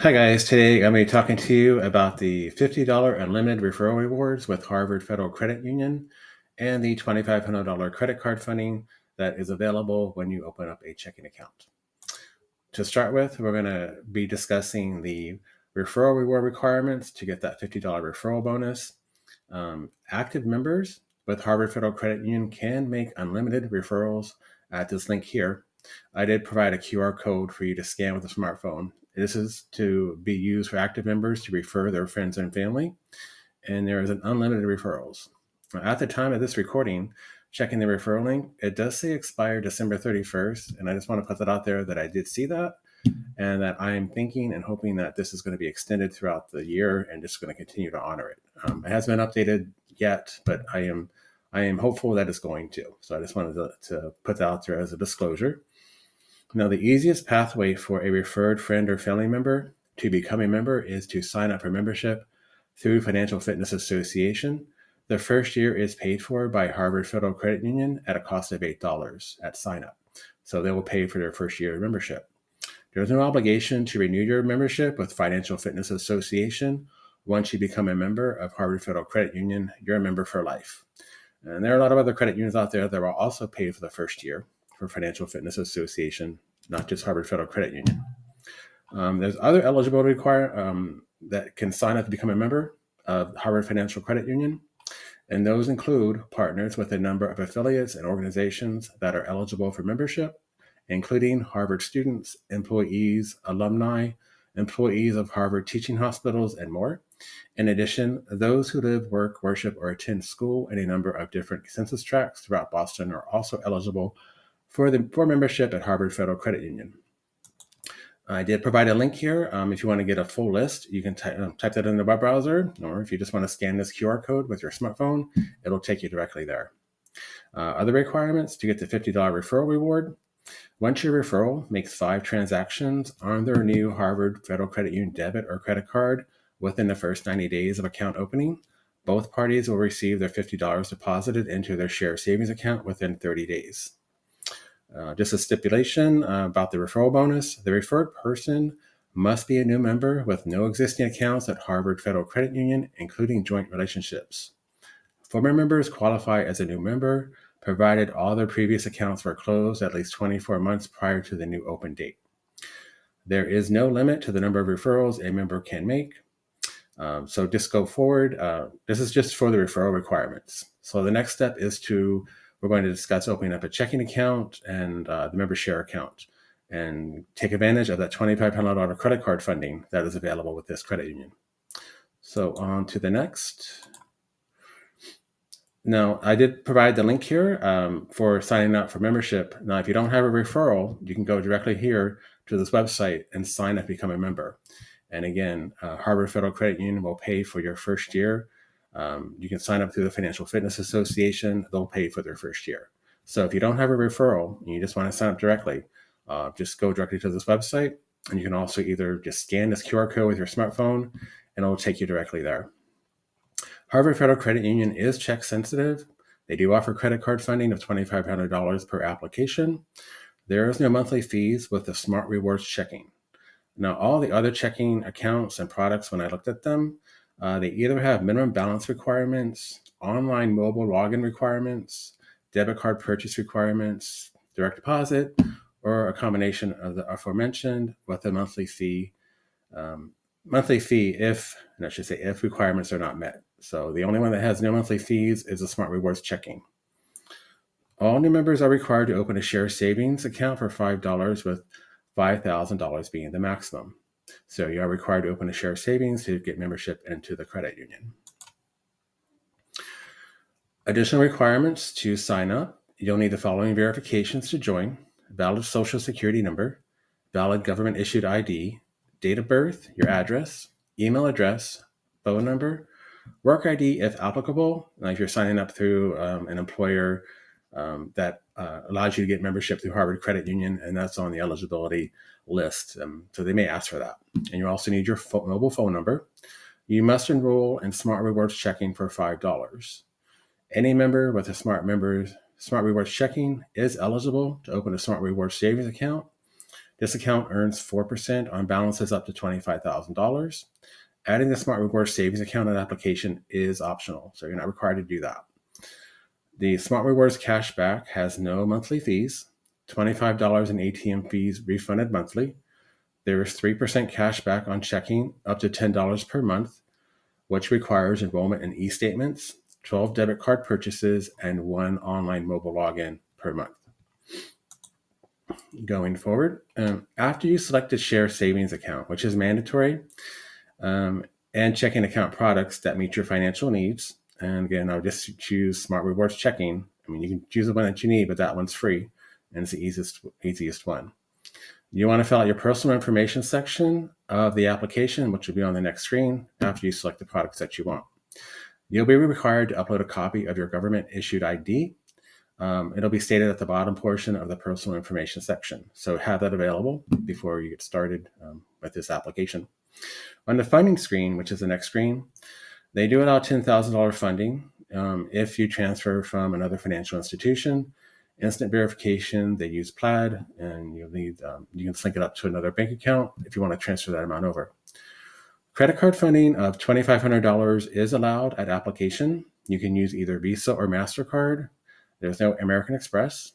Hi guys, today I'm going to be talking to you about the $50 unlimited referral rewards with Harvard Federal Credit Union and the $2,500 credit card funding that is available when you open up a checking account. To start with, we're going to be discussing the referral reward requirements to get that $50 referral bonus. Active members with Harvard Federal Credit Union can make unlimited referrals at this link here. I did provide a QR code for you to scan with a smartphone. This is to be used for active members to refer their friends and family, and there is an unlimited referrals. At the time of this recording, checking the referral link, it does say expire December 31st, and I just want to put that out there that I did see that, and that I am thinking and hoping that this is going to be extended throughout the year and just going to continue to honor it. It hasn't been updated yet, but I am hopeful that it's going to. So I just wanted to put that out there as a disclosure. Now, the easiest pathway for a referred friend or family member to become a member is to sign up for membership through Financial Fitness Association. The first year is paid for by Harvard Federal Credit Union at a cost of $8 at sign up. So they will pay for their first year of membership. There's no obligation to renew your membership with Financial Fitness Association. Once you become a member of Harvard Federal Credit Union, you're a member for life. And there are a lot of other credit unions out there that will also pay for the first year for Financial Fitness Association, not just Harvard Federal Credit Union. There's other eligibility that can sign up to become a member of Harvard Financial Credit Union, and those include partners with a number of affiliates and organizations that are eligible for membership, including Harvard students, employees, alumni, employees of Harvard teaching hospitals, and more. In addition, those who live, work, worship, or attend school in a number of different census tracts throughout Boston are also eligible for membership at Harvard Federal Credit Union. I did provide a link here. If you want to get a full list, you can type that in the web browser, or if you just want to scan this QR code with your smartphone, it'll take you directly there. Other requirements to get the $50 referral reward. Once your referral makes 5 transactions on their new Harvard Federal Credit Union debit or credit card within the first 90 days of account opening, both parties will receive their $50 deposited into their shared savings account within 30 days. Just a stipulation about the referral bonus. The referred person must be a new member with no existing accounts at Harvard Federal Credit Union, including joint relationships. Former members qualify as a new member, provided all their previous accounts were closed at least 24 months prior to the new open date. There is no limit to the number of referrals a member can make. So just go forward. This is just for the referral requirements. So the next step is we're going to discuss opening up a checking account and the member share account and take advantage of that $2,500 credit card funding that is available with this credit union. So on to the next. Now, I did provide the link here for signing up for membership. Now, if you don't have a referral, you can go directly here to this website and sign up to become a member. And again, Harvard Federal Credit Union will pay for your first year. You can sign up through the Financial Fitness Association. They'll pay for their first year. So if you don't have a referral and you just want to sign up directly, just go directly to this website. And you can also either just scan this QR code with your smartphone and it'll take you directly there. Harvard Federal Credit Union is check sensitive. They do offer credit card funding of $2,500 per application. There is no monthly fees with the Smart Rewards checking. Now, all the other checking accounts and products, when I looked at them, they either have minimum balance requirements, online mobile login requirements, debit card purchase requirements, direct deposit, or a combination of the aforementioned with a monthly fee. If requirements are not met. So the only one that has no monthly fees is the Smart Rewards checking. All new members are required to open a share savings account for $5 with $5,000 being the maximum. So you are required to open a share savings to get membership into the credit union. Additional requirements to sign up. You'll need the following verifications to join: valid social security number, valid government issued ID, date of birth, your address, email address, phone number, work ID if applicable. If you're signing up through an employer that allows you to get membership through Harvard Credit Union, and that's on the eligibility list. So they may ask for that. And you also need your mobile phone number. You must enroll in Smart Rewards checking for $5. Any member with a Smart Rewards checking is eligible to open a Smart Rewards savings account. This account earns 4% on balances up to $25,000. Adding the Smart Rewards savings account and application is optional, so you're not required to do that. The Smart Rewards cashback has no monthly fees, $25 in ATM fees refunded monthly. There is 3% cashback on checking up to $10 per month, which requires enrollment in e-statements, 12 debit card purchases, and 1 online mobile login per month. Going forward, after you select the Share Savings account, which is mandatory, and checking account products that meet your financial needs, and again, I'll just choose Smart Rewards Checking. I mean, you can choose the one that you need, but that one's free, and it's the easiest one. You want to fill out your personal information section of the application, which will be on the next screen after you select the products that you want. You'll be required to upload a copy of your government-issued ID. It'll be stated at the bottom portion of the personal information section. So have that available before you get started with this application. On the funding screen, which is the next screen, they do allow $10,000 funding if you transfer from another financial institution. Instant verification, they use Plaid, and you'll need you can link it up to another bank account if you want to transfer that amount over. Credit card funding of $2,500 is allowed at application. You can use either Visa or MasterCard. There's no American Express.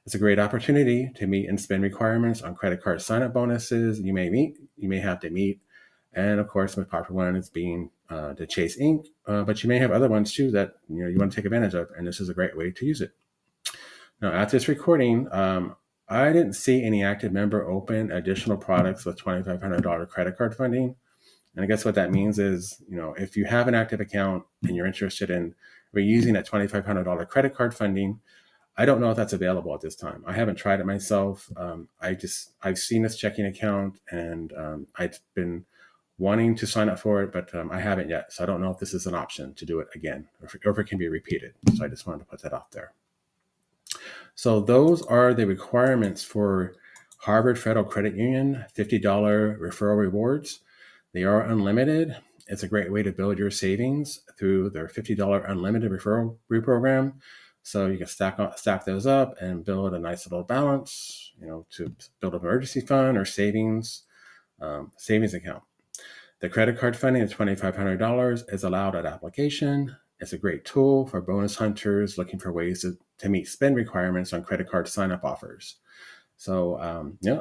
It's a great opportunity to meet and spend requirements on credit card sign-up bonuses you may have to meet. And of course, the most popular one is being the Chase Inc. But you may have other ones too that you want to take advantage of, and this is a great way to use it. Now, at this recording, I didn't see any active member open additional products with $2,500 credit card funding. And I guess what that means is, if you have an active account and you're interested in reusing that $2,500 credit card funding, I don't know if that's available at this time. I haven't tried it myself. I've seen this checking account, and I've been wanting to sign up for it, but I haven't yet. So I don't know if this is an option to do it again, or if it can be repeated. So I just wanted to put that out there. So those are the requirements for Harvard Federal Credit Union $50 referral rewards. They are unlimited. It's a great way to build your savings through their $50 unlimited referral program. So you can stack those up and build a nice little balance, to build an emergency fund or savings account. The credit card funding of $2,500 is allowed at application. It's a great tool for bonus hunters looking for ways to meet spend requirements on credit card sign-up offers. So,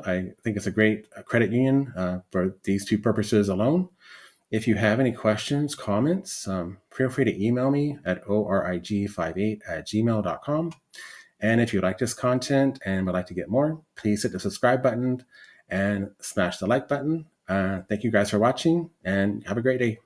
I think it's a great credit union for these two purposes alone. If you have any questions, comments, feel free to email me at orig58@gmail.com. And if you like this content and would like to get more, please hit the subscribe button and smash the like button. Thank you guys for watching, and have a great day.